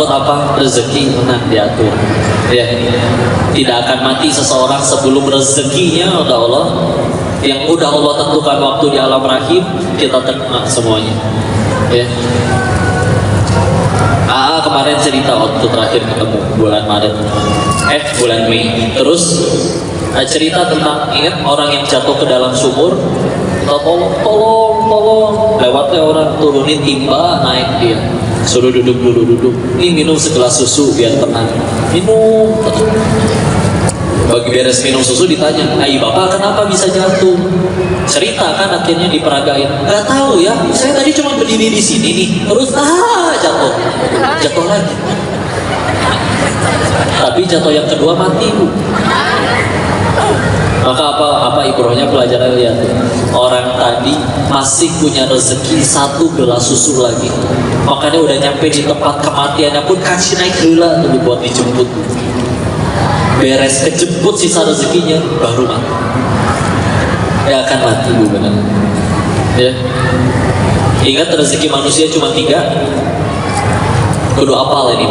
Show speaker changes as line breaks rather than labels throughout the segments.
takut apa? Rezeki tenang diatur. Ya, tidak akan mati seseorang sebelum rezekinya udah Allah, yang udah Allah tentukan waktu di alam rahim kita terima semuanya. Ya. Kemarin cerita waktu terakhir ketemu bulan Maret, bulan Mei. Terus cerita tentang ingat orang yang jatuh ke dalam sumur, tolong, lewatnya orang turunin timba, naik dia, suruh duduk dulu, ini minum segelas susu biar tenang, minum. Bagi beres minum susu ditanya, "Ai bapak kenapa bisa jatuh?" Cerita kan akhirnya diperagain. "Gak tahu ya, saya tadi cuma berdiri di sini nih, terus jatuh lagi." Tapi jatuh yang kedua mati bu. Maka apa ibrohnya pelajaran lihat, orang tadi masih punya rezeki satu gelas susu lagi, makanya udah nyampe di tempat kematiannya pun kasih naik gila dulu buat dijemput. Beres kejemput sisa rezekinya baru mati. Ya akan mati bu benar. Ya. Ingat rezeki manusia cuma 3. Kudu apal ini.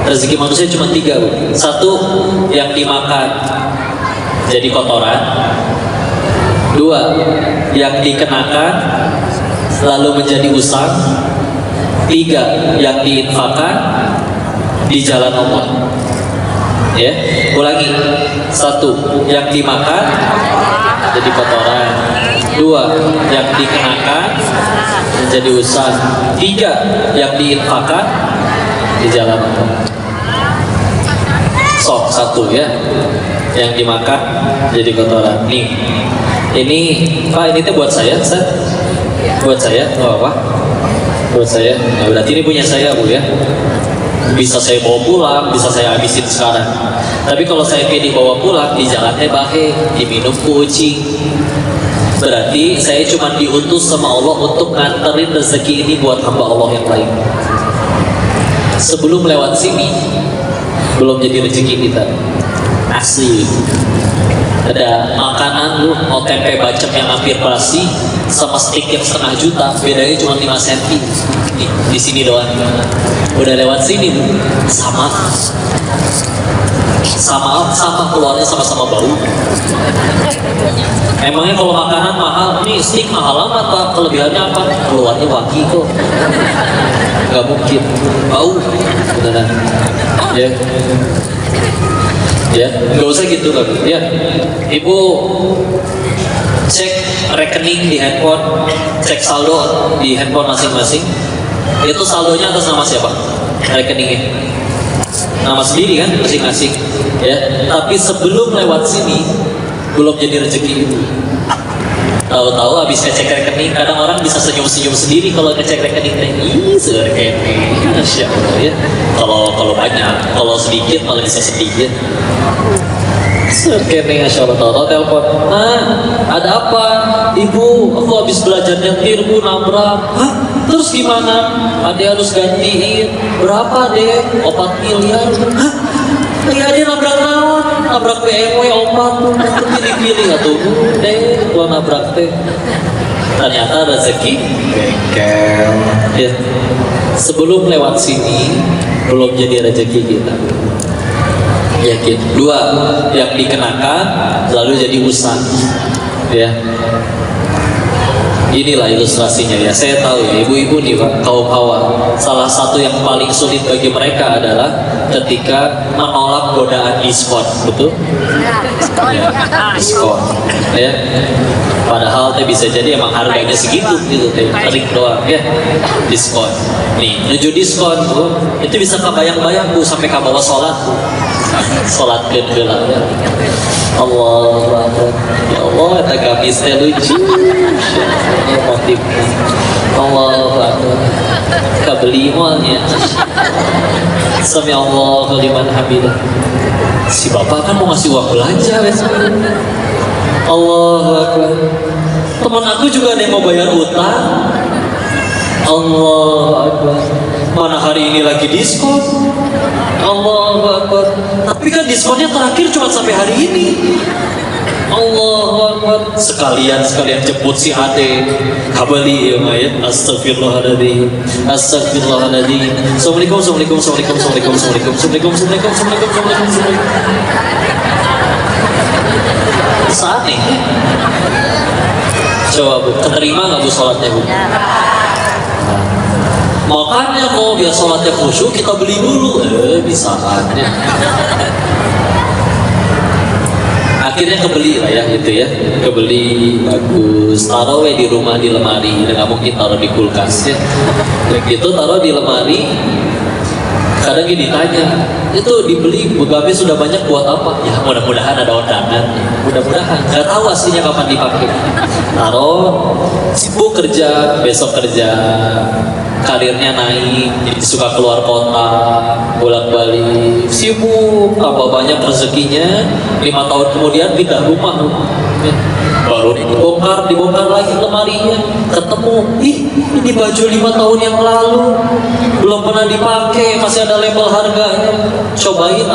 Rezeki manusia cuma 3 bu. 1 yang dimakan jadi kotoran. 2 yang dikenakan lalu menjadi usang. 3 yang diinfakkan di jalan Allah. Ya, ulangi. 1 yang dimakan jadi kotoran. 2 yang dikenakan menjadi usang. 3 yang diinfakkan di jalan Allah. Sok 1 ya, yang dimakan jadi kotoran. Nih, ini Pak, ini tuh buat saya, buat saya, apa? Buat saya. Nah, berarti ini punya saya bu ya. Bisa saya bawa pulang, bisa saya habisin sekarang. Tapi kalau saya pilih bawa pulang, di jalannya bahe, diminum kucing. Berarti saya cuma diutus sama Allah untuk nganterin rezeki ini buat hamba Allah yang lain. Sebelum lewat sini, belum jadi rezeki kita. Asli. Ada makanan lu mau tempe bacem yang hampir basi sama steak yang 1,5 juta, bedanya cuma 5 cm. Di sini doang. Udah lewat sini sama keluarnya sama-sama bau. Emangnya kalau makanan mahal, nih steak mahal amat Pak, kelebihannya apa? Keluarnya wangi kok. Gak mungkin bau beneran. Ya, nggak usah gitu kan. Ya, ibu cek rekening di handphone, cek saldo di handphone masing-masing. Itu saldonya atas nama siapa? Rekeningnya nama sendiri kan masing-masing. Ya, tapi sebelum lewat sini belum jadi rezeki ibu. Tahu-tahu habis ngecek rekening, kadang orang bisa senyum-senyum sendiri kalau ngecek rekening. Ih, sudah rekening, Masya Allah ya. Kalau banyak, kalau sedikit malah bisa sedikit. Rekening, Masya Allah. Tahu-tahu telepon. Nah, ada apa? Ibu, aku habis belajar nyetir, bu, nabrak. Hah? Terus gimana? Ade harus gantiin. Berapa deh? 4 miliar. Hah? Ya dia nabrak naon, nabrak BMW opat tuh, pilih-pilih atuh deh, gua nabrak teh. Ternyata rezeki bengkel. Ya. Sebelum lewat sini belum jadi rezeki kita. Yakin. 2 yang dikenakan lalu jadi usang. Ya. Inilah ilustrasinya ya. Saya tahu ya, ibu-ibu nih Pak, kaum hawa, salah satu yang paling sulit bagi mereka adalah ketika menolak godaan diskon, betul? Ya, diskon. Ya. Padahal bisa jadi emang harganya segitu gitu, klik doang ya. Diskon. Nih, menuju diskon Bu, itu bisa kebayang-bayang Bu sampai ke bawah sholat Bu. Sholat kedua ya. Allah, ya Allah, kata gamis teh lucu. Motif Allah kabeli malnya. Sami Allah liman hamidah. Si bapak kan mau ngasih uang belanja besok. Allahu Akbar. Teman aku juga ada yang mau bayar utang. Allahu Akbar. Mana hari ini lagi diskon? Allahu Akbar. Tapi kan diskonnya terakhir cuma sampai hari ini. Allahu Akbar. Sekalian jemput si ade kabali ya mayat. Astagfirullahaladzim. Astagfirullahaladzim. Assalamualaikum. Saat nih. Coba Bu, keterima nggak Bu sholatnya Bu? Makanya mau biar sholatnya khusyuk kita beli dulu, bisa aja. Akhirnya kebeli lah ya gitu ya, kebeli bagus, taruh di rumah di lemari, nggak mungkin taruh di kulkas ya. Gitu taruh di lemari. Kadang gini ditanya, itu dibeli begabe sudah banyak buat apa? Ya mudah-mudahan ada undangan, mudah-mudahan. Nggak tahu aslinya kapan dipakai. Taruh, sibuk kerja, besok kerja, karirnya naik, jadi suka keluar kota, bolak-balik, sibuk, tambah banyak rezekinya. 5 tahun kemudian pindah rumah, baru dibongkar lagi lemarinya, ketemu, ini baju 5 tahun yang lalu, belum pernah dipakai, masih ada label harganya, cobain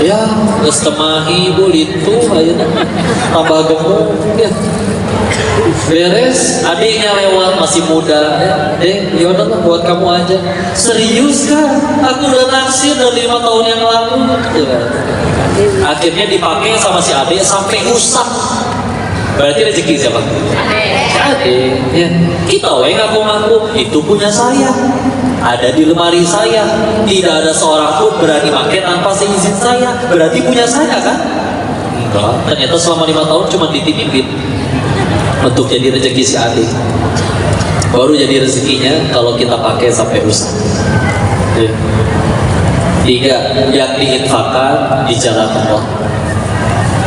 ya, setemahi Bu itu aja, tambah gemuk, ya. Beres, adiknya lewat masih muda, yaudah lah buat kamu aja. Serius kan? Aku udah naksir dari 5 tahun yang lalu. Akhirnya dipakai sama si adik sampai rusak. Berarti rezeki siapa? Adik. Ya. Kita ngaku-ngaku itu punya saya. Ada di lemari saya. Tidak ada seorang pun berani pakai tanpa seizin saya. Berarti punya saya kan? Enggak. Ternyata selama 5 tahun cuma dititipin untuk jadi rezeki si adik. Baru jadi rezekinya kalau kita pakai sampai rusak. Ya. 3, yang diinfakkan di jalan Allah.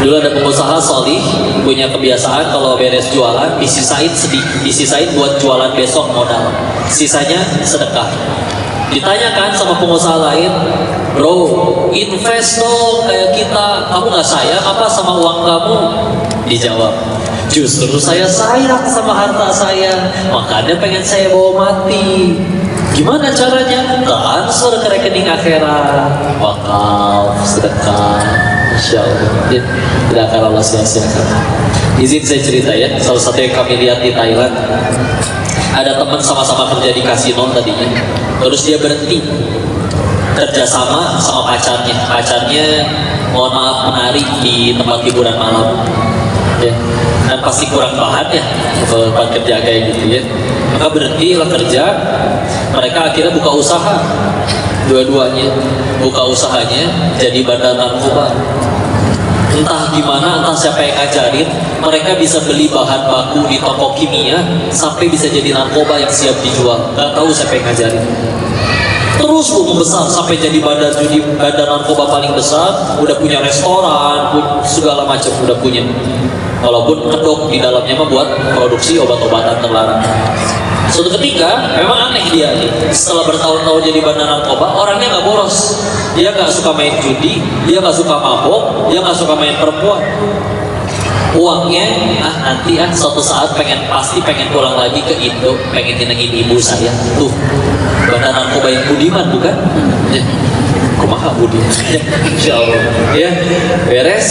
Dulu ada pengusaha solih punya kebiasaan kalau beres jualan disisain buat jualan besok modal, sisanya sedekah. Ditanyakan sama pengusaha lain, bro, invest dong kayak kita, kamu nggak sayang apa sama uang kamu? Dijawab, justru saya sayang sama harta saya, makanya pengen saya bawa mati. Gimana caranya? Transfer ke rekening akhirat, wakaf, sedekah, insya Allah tidak akan Allah sia-siakan. Izin saya cerita ya, salah satu yang kami lihat di Thailand, ada teman sama-sama kerja di kasino tadinya, terus dia berhenti kerjasama sama pacarnya mohon maaf menari di tempat hiburan malam ya, dan pasti kurang bahan ya kalau kerja kayak gitu ya, maka berhenti lah kerja. Mereka akhirnya buka usaha, dua-duanya buka usahanya jadi bandar narkoba. Entah gimana, entah siapa yang ngajarin, mereka bisa beli bahan baku di toko kimia sampai bisa jadi narkoba yang siap dijual. Gak tahu siapa yang ngajarin. Terus membesar sampai jadi bandar judi, bandar narkoba paling besar, udah punya restoran, segala macam udah punya. Walaupun kedok di dalamnya mah buat produksi obat-obatan terlarang. Suatu ketika, memang aneh dia nih, setelah bertahun-tahun jadi bandar narkoba, orangnya nggak boros. Dia nggak suka main judi, dia nggak suka mabok, dia nggak suka main perempuan. Uangnya, nanti suatu saat pasti pengen pulang lagi ke Indo, pengen nyenengin ibu saya. Tuh, bandar narkoba yang budiman bukan? Kumaha budiman? Insya Allah. Ya, beres.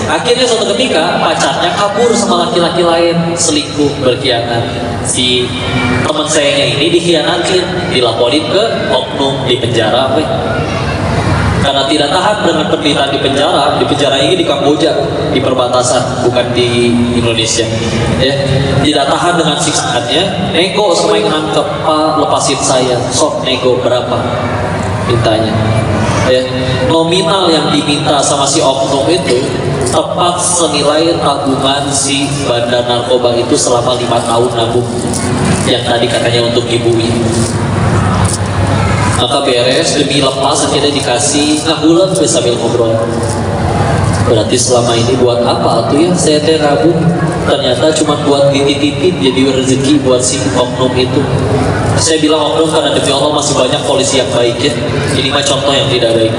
Akhirnya suatu ketika pacarnya kabur sama laki-laki lain, selingkuh, berkhianat. Si teman sayanya ini dikhianatin, dilaporin ke oknum di penjara, karena tidak tahan dengan penderitaan di penjara ini di Kamboja, di perbatasan, bukan di Indonesia ya. Tidak tahan dengan siksaannya, nego sama yang nangkep, Pak lepasin saya, sok nego berapa mintanya ya. Nominal yang diminta sama si oknum itu tepat senilai tabungan si bandar narkoba itu selama 5 tahun nabung yang tadi katanya untuk ibunya. Maka beres demi lepas akhirnya dikasih ngabulan sambil ngobrol. Berarti selama ini buat apa tuh ya saya nabung? Ternyata cuma buat dititipin jadi rezeki buat si oknum itu. Saya bilang oknum karena demi Allah masih banyak polisi yang baik ya. Ini mah contoh yang tidak baik.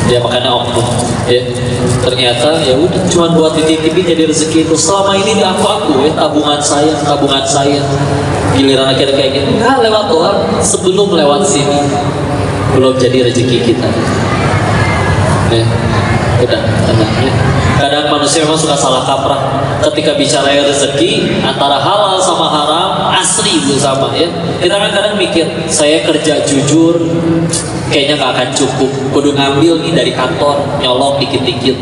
Ya makanya oknum ya. Ternyata ya udah cuma buat dititipin jadi rezeki itu. Selama ini aku ya tabungan saya. Giliran akhirnya kayak gini, lewat doang sebelum lewat sini belum jadi rezeki kita. Ya, udah tenang ya. Kadang manusia memang suka salah kaprah ketika bicara rezeki antara halal sama haram asli itu sama ya. Kita kan kadang mikir saya kerja jujur kayaknya nggak akan cukup, kudu ngambil nih dari kantor nyolong dikit-dikit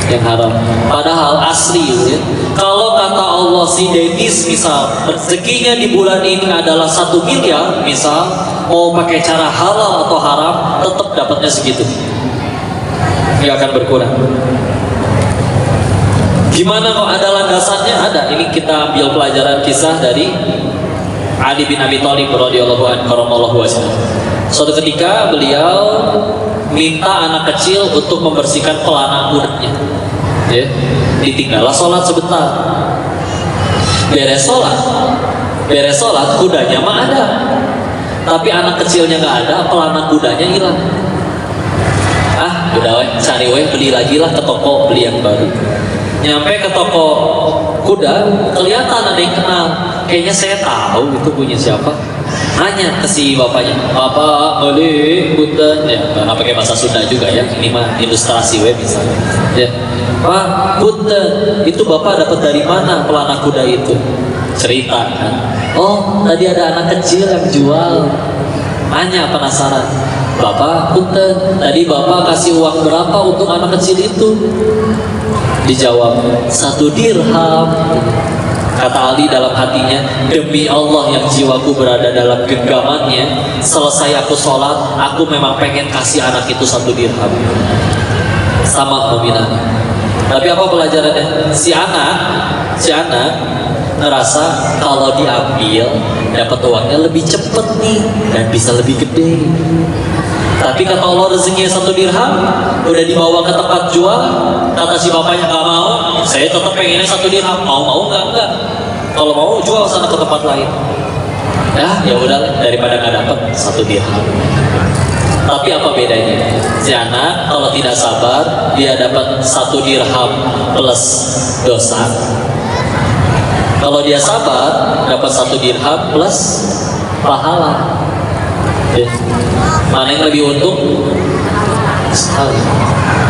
yang haram. Padahal asli ya. Kalau kata Allah si Dennis misal rezekinya di bulan ini adalah 1 miliar misal, mau pakai cara halal atau haram tetap dapatnya segitu, nggak akan berkurang. Gimana kok ada landasannya? Ada. Ini kita ambil pelajaran kisah dari Ali bin Abi Thalib radhiyallahu anhu karamallahu wajhahu. Suatu ketika beliau minta anak kecil untuk membersihkan pelana kudanya. Ya, ditinggallah sholat sebentar. Beres sholat kudanya mah ada, tapi anak kecilnya nggak ada, pelana kudanya hilang. Udah cari beli lagi lah ke toko, beli yang baru. Nyampe ke toko kuda, kelihatan ada yang kenal. Kayaknya saya tahu itu punya siapa. Nanya ke si bapaknya, bapak beli kuda, ya nggak pakai bahasa Sunda juga ya, ini mah ilustrasi misalnya. Ya, Pak kuda itu bapak dapat dari mana pelana kuda itu? Cerita kan. Oh tadi ada anak kecil yang jual. Nanya penasaran, bapak punten, tadi bapak kasih uang berapa untuk anak kecil itu? Dijawab 1 dirham. Kata Ali dalam hatinya, demi Allah yang jiwaku berada dalam genggamannya, selesai aku sholat, aku memang pengen kasih anak itu 1 dirham. Sama nominalnya. Tapi apa pelajarannya? Si anak ngerasa kalau diambil dapat uangnya lebih cepet nih dan bisa lebih gede. Tapi kata Allah rezekinya 1 dirham udah dibawa ke tempat jual, kata si bapaknya nggak mau, saya tetap pengennya 1 dirham, mau enggak, kalau mau jual sana ke tempat lain. Ya udah daripada nggak dapat 1 dirham. Tapi apa bedanya? Si anak kalau tidak sabar dia dapat 1 dirham plus dosa. Kalau dia sabar dapat 1 dirham plus pahala. Ya. Mana yang lebih untung?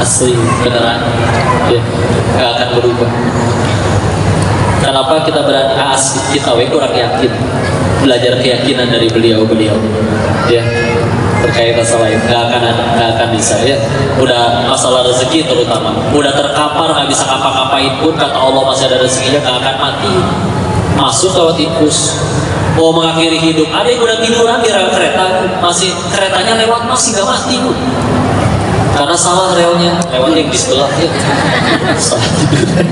Asli beneran. Ya, gak akan berubah. Kenapa kita berani asli kita kurang yakin belajar keyakinan dari beliau. Ya. Terkait masalah itu gak akan bisa ya. Udah masalah rezeki terutama udah terkapar nggak bisa ngapa-ngapain pun kata Allah masih ada rezekinya, gak akan mati. Masuk lewat infus. Mau mengakhiri hidup, ada yang udah tiduran di rel kereta, masih keretanya lewat masih gak mati bu. Karena salah relnya, lewat yang di sebelah ya. Salah tidur.